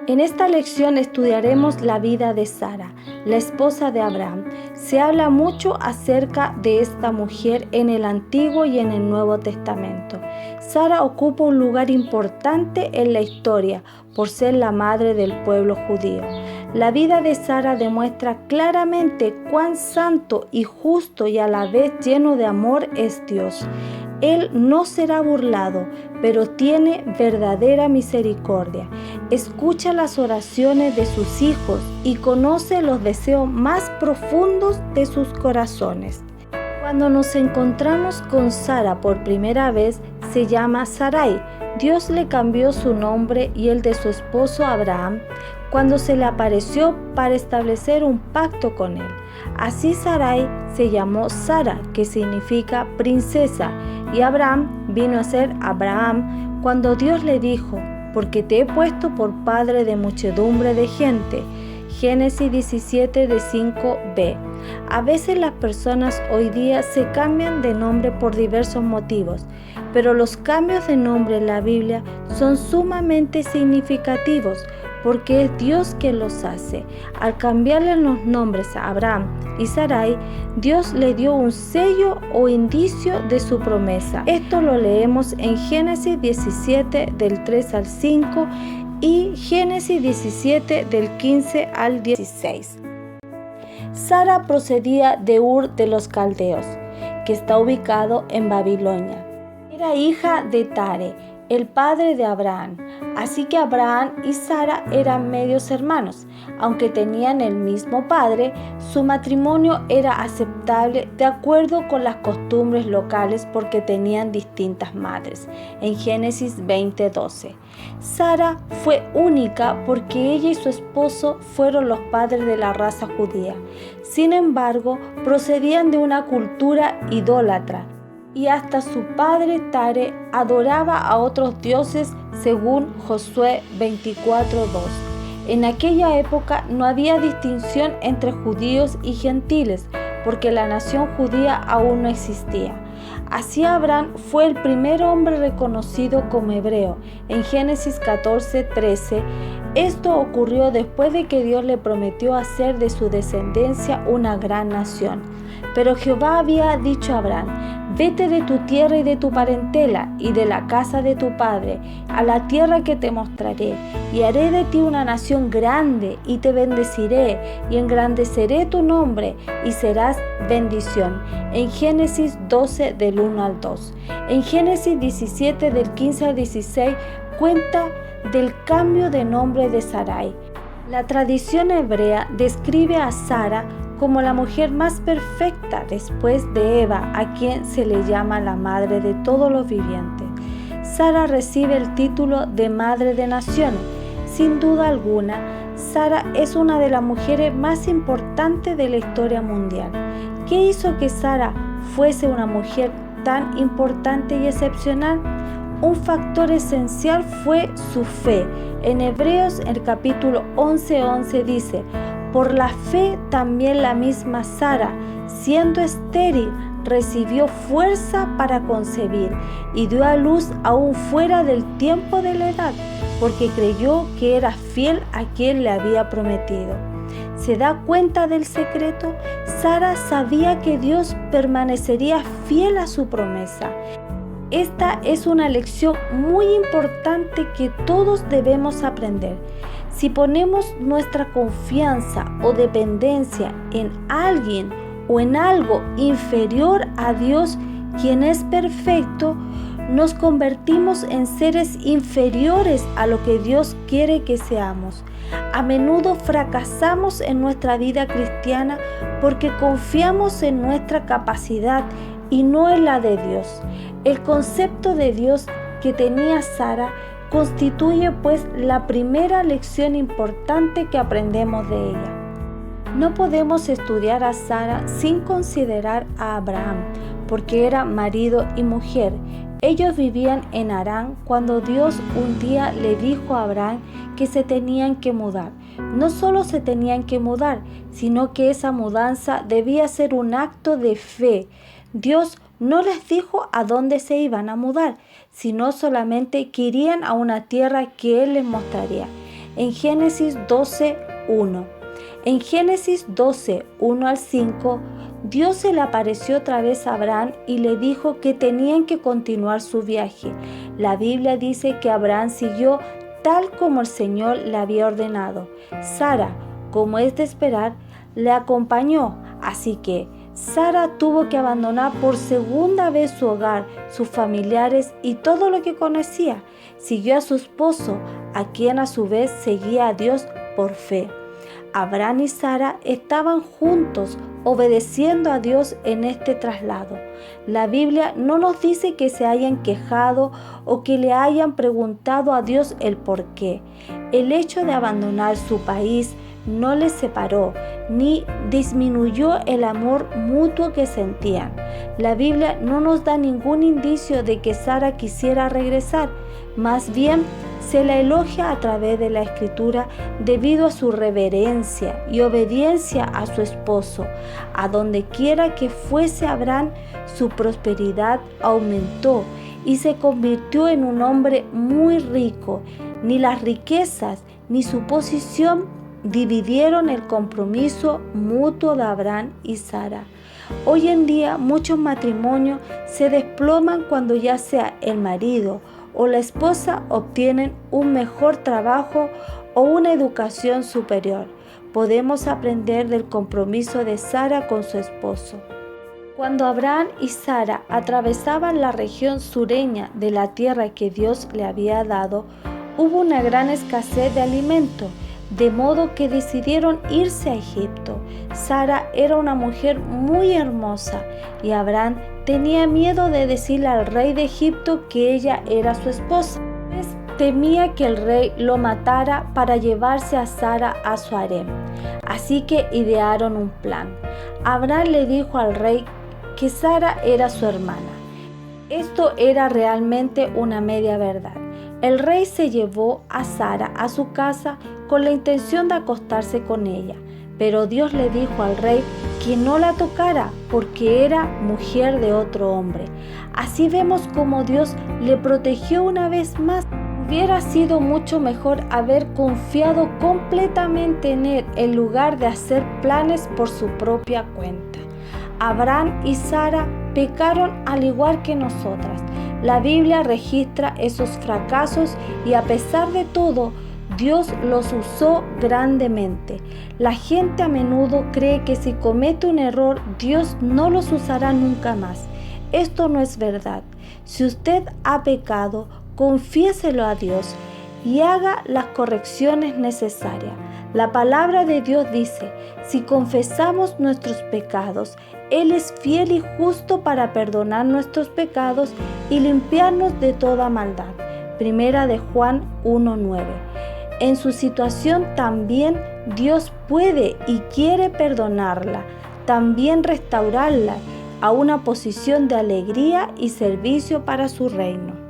En esta lección estudiaremos la vida de Sara, la esposa de Abraham. Se habla mucho acerca de esta mujer en el Antiguo y en el Nuevo Testamento. Sara ocupa un lugar importante en la historia por ser la madre del pueblo judío. La vida de Sara demuestra claramente cuán santo y justo y a la vez lleno de amor es Dios. Él no será burlado, pero tiene verdadera misericordia. Escucha las oraciones de sus hijos y conoce los deseos más profundos de sus corazones. Cuando nos encontramos con Sara por primera vez, se llama Sarai. Dios le cambió su nombre y el de su esposo Abraham cuando se le apareció para establecer un pacto con él. Así Sarai se llamó Sara, que significa princesa, y Abraham vino a ser Abraham cuando Dios le dijo: porque te he puesto por padre de muchedumbre de gente. Génesis 17 de 5b. A veces las personas hoy día se cambian de nombre por diversos motivos, pero los cambios de nombre en la Biblia son sumamente significativos porque es Dios quien los hace. Al cambiarle los nombres a Abraham y Sarai, Dios le dio un sello o indicio de su promesa. Esto lo leemos en Génesis 17 del 3 al 5 y Génesis 17 del 15 al 16. Sara procedía de Ur de los Caldeos, que está ubicado en Babilonia. Era hija de Tare, el padre de Abraham. Así que Abraham y Sara eran medios hermanos. Aunque tenían el mismo padre, su matrimonio era aceptable de acuerdo con las costumbres locales porque tenían distintas madres. En Génesis 20:12. Sara fue única porque ella y su esposo fueron los padres de la raza judía. Sin embargo, procedían de una cultura idólatra. Y hasta su padre Tare adoraba a otros dioses según Josué 24:2. En aquella época no había distinción entre judíos y gentiles, porque la nación judía aún no existía. Así Abraham fue el primer hombre reconocido como hebreo. En Génesis 14:13, esto ocurrió después de que Dios le prometió hacer de su descendencia una gran nación. Pero Jehová había dicho a Abraham: vete de tu tierra y de tu parentela y de la casa de tu padre, a la tierra que te mostraré, y haré de ti una nación grande, y te bendeciré, y engrandeceré tu nombre, y serás bendición. En Génesis 12 del 1 al 2. En Génesis 17 del 15 al 16 cuenta del cambio de nombre de Sarai. La tradición hebrea describe a Sara como la mujer más perfecta después de Eva, a quien se le llama la madre de todos los vivientes. Sara recibe el título de madre de naciones. Sin duda alguna, Sara es una de las mujeres más importantes de la historia mundial. ¿Qué hizo que Sara fuese una mujer tan importante y excepcional? Un factor esencial fue su fe. En Hebreos, el capítulo 11:11 dice: por la fe también la misma Sara, siendo estéril, recibió fuerza para concebir y dio a luz aún fuera del tiempo de la edad, porque creyó que era fiel a quien le había prometido. ¿Se da cuenta del secreto? Sara sabía que Dios permanecería fiel a su promesa. Esta es una lección muy importante que todos debemos aprender. Si ponemos nuestra confianza o dependencia en alguien o en algo inferior a Dios, quien es perfecto, nos convertimos en seres inferiores a lo que Dios quiere que seamos. A menudo fracasamos en nuestra vida cristiana porque confiamos en nuestra capacidad y no en la de Dios. El concepto de Dios que tenía Sara constituye pues la primera lección importante que aprendemos de ella. No podemos estudiar a Sara sin considerar a Abraham, porque era marido y mujer. Ellos vivían en Harán cuando Dios un día le dijo a Abraham que se tenían que mudar. No solo se tenían que mudar, sino que esa mudanza debía ser un acto de fe. Dios no les dijo a dónde se iban a mudar, sino solamente que irían a una tierra que Él les mostraría. en Génesis 12:1. En Génesis 12:1 al 5, Dios se le apareció otra vez a Abraham y le dijo que tenían que continuar su viaje. La Biblia dice que Abraham siguió tal como el Señor le había ordenado. Sara, como es de esperar, le acompañó, así que Sara tuvo que abandonar por segunda vez su hogar, sus familiares y todo lo que conocía. Siguió a su esposo, a quien a su vez seguía a Dios por fe. Abraham y Sara estaban juntos, obedeciendo a Dios en este traslado. La Biblia no nos dice que se hayan quejado o que le hayan preguntado a Dios el por qué. El hecho de abandonar su país no les separó ni disminuyó el amor mutuo que sentían. La Biblia no nos da ningún indicio de que Sara quisiera regresar, más bien se la elogia a través de la Escritura debido a su reverencia y obediencia a su esposo. A donde quiera que fuese Abraham, su prosperidad aumentó y se convirtió en un hombre muy rico. Ni las riquezas ni su posición dividieron el compromiso mutuo de Abraham y Sara. Hoy en día muchos matrimonios se desploman cuando ya sea el marido o la esposa obtienen un mejor trabajo o una educación superior. Podemos aprender del compromiso de Sara con su esposo. Cuando Abraham y Sara atravesaban la región sureña de la tierra que Dios le había dado, hubo una gran escasez de alimento, de modo que decidieron irse a Egipto. Sara era una mujer muy hermosa y Abraham tenía miedo de decirle al rey de Egipto que ella era su esposa. Temía que el rey lo matara para llevarse a Sara a su harem. Así que idearon un plan. Abraham le dijo al rey que Sara era su hermana. Esto era realmente una media verdad. El rey se llevó a Sara a su casa con la intención de acostarse con ella, pero Dios le dijo al rey que no la tocara porque era mujer de otro hombre. Así vemos cómo Dios le protegió una vez más. Hubiera sido mucho mejor haber confiado completamente en él en lugar de hacer planes por su propia cuenta. Abraham y Sara pecaron al igual que nosotras. La Biblia registra esos fracasos y a pesar de todo, Dios los usó grandemente. La gente a menudo cree que si comete un error, Dios no los usará nunca más. Esto no es verdad. Si usted ha pecado, confiéselo a Dios y haga las correcciones necesarias. La palabra de Dios dice, si confesamos nuestros pecados, Él es fiel y justo para perdonar nuestros pecados y limpiarnos de toda maldad. Primera de Juan 1:9. En su situación también Dios puede y quiere perdonarla, también restaurarla a una posición de alegría y servicio para su reino.